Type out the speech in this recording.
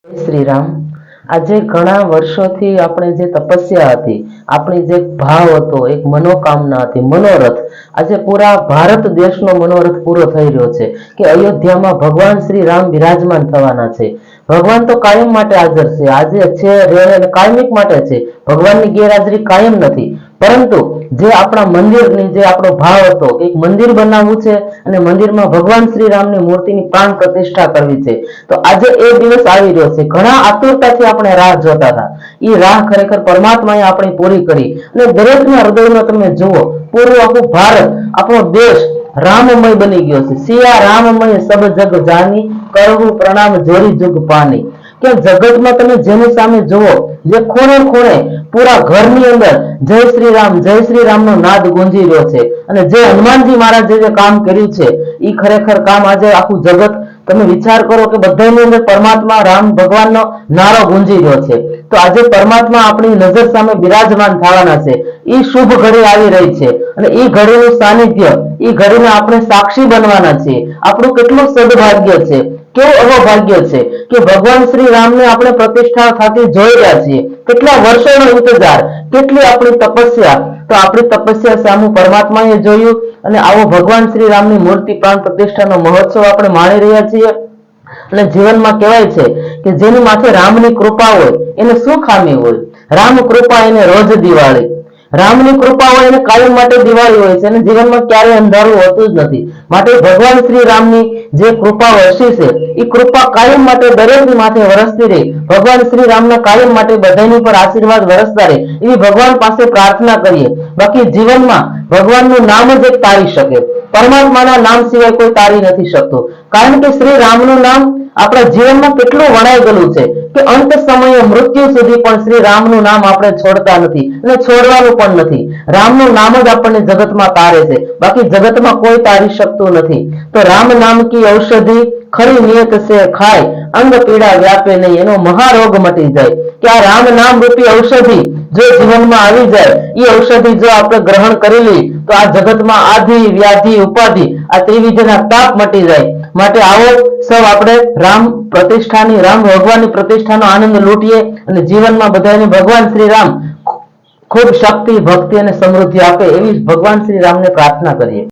શ્રી રામ. આજે ઘણા વર્ષોથી આપણે જે તપસ્યા હતી, આપણી જે ભાવ હતો, એક મનોકામના હતી, મનોરથ, આજે પૂરા ભારત દેશનો મનોરથ પૂરો થઈ રહ્યો છે કે અયોધ્યામાં ભગવાન શ્રી રામ બિરાજમાન થવાના છે. ભગવાન તો કાયમ માટે હાજર છે, આજે છે, રહે અને કાયમિક માટે છે. ભગવાનની ગેરહાજરી કાયમ નથી. પરંતુ જે આપણા મંદિરની જે આપણો ભાવ હતો કે એક મંદિર બનાવવું છે અને મંદિરમાં ભગવાન શ્રી રામની મૂર્તિની પ્રાણ પ્રતિષ્ઠા કરવી છે, તો આજે એ દિવસ આવી રહ્યો છે. ઘણા આતુરતાથી આપણે રાહ જોતા હતા. એ રાહ ખરેખર પરમાત્માએ આપણી પૂરી કરી અને દરેકના હૃદયમાં તમે જુઓ, પૂરું આખું ભારત, આપણો દેશ રામમય બની ગયો છે. સિયા રામમય સબ જગ જાની, કરવું પ્રણામ જોરી જુગ પાની. કે જગતમાં તમે જેની સામે જુઓ, જે ખૂણે ખૂણે પૂરા ઘરની અંદર જય શ્રી રામ નો નાદ ગુંજી રહ્યો છે. અને જે હનુમાનજી મહારાજે જે કામ કર્યું છે, એ ખરેખર કામ આજે આખું જગત, તમે વિચાર કરો કે બધાની અંદર પરમાત્મા રામ ભગવાનનો નારો ગુંજી રહ્યો છે. તો આજે પરમાત્મા આપણી નજર સામે બિરાજમાન થવાના છે. એ શુભ ઘડી આવી રહી છે અને એ ઘડીનું સાનિધ્ય, એ ઘડીને આપણે સાક્ષી બનવાના છીએ. આપણું કેટલું સદભાગ્ય છે, કેવું અવભાગ્ય છે કે ભગવાન શ્રી રામને આપણે પ્રતિષ્ઠા થતી જોઈ રહ્યા છીએ. કેટલા વર્ષોનો ઇંતજાર, કેટલી આપણી તપસ્યા. તો આપણી તપસ્યા સામું પરમાત્માએ જોયું અને આવો ભગવાન શ્રી રામની મૂર્તિ પ્રાણ પ્રતિષ્ઠાનો મહોત્સવ આપણે માણી રહ્યા છીએ. અને જીવનમાં કહેવાય છે કે જેની માથે રામની કૃપા હોય એને શું ખામી હોય? રામ કૃપા એને રોજ દિવાળી. રામની કૃપા હોય એને કાયમ માટે દિવાળી હોય છે અને જીવનમાં ક્યારેય અંધારું હોતું જ નથી. માટે ભગવાન શ્રી રામની જે કૃપા વરસી છે, એ કૃપા કાયમ માટે દરેકની માથે વરસતી રહે. ભગવાન શ્રી રામના કાયમ માટે બધાની પર આશીર્વાદ વરસતા રહે, એવી ભગવાન પાસે પ્રાર્થના કરીએ. બાકી જીવનમાં ભગવાનનું નામ જ એક તારી શકે, પરમાત્માના નામ સિવાય કોઈ તારી નથી શકતું. કારણ કે શ્રી રામનું નામ આપણા જીવનમાં કેટલું વણાઈ ગયેલું છે કે અંત સમયે મૃત્યુ સુધી પણ શ્રી રામનું નામ આપણે છોડતા નથી અને છોડવાનું પણ નથી. રામનું નામ જ આપણને જગતમાં તારે છે, બાકી જગતમાં કોઈ તારી શકતું નથી. તો રામ નામ કી ઔષધિ ખરી નિયત છે ખાય, અંગ પીડા વ્યાપે નહીં, એનો મહારોગ મટી જાય. કે આ રામ નામ રૂપી ઔષધિ જો જીવનમાં આવી જાય, એ ઔષધિ જો આપણે ગ્રહણ કરી લઈએ તો આ જગતમાં આધિ વ્યાધિ ઉપાધિ આ ત્રિવિધના તાપ મટી જાય. માટે આવો સૌ આપણે રામ પ્રતિષ્ઠાની, રામ ભગવાનની પ્રતિષ્ઠાનો આનંદ લૂંટીએ અને જીવનમાં બધાને ભગવાન શ્રી રામ ખૂબ શક્તિ, ભક્તિ અને સમૃદ્ધિ આપે એવી ભગવાન શ્રી રામને પ્રાર્થના કરીએ.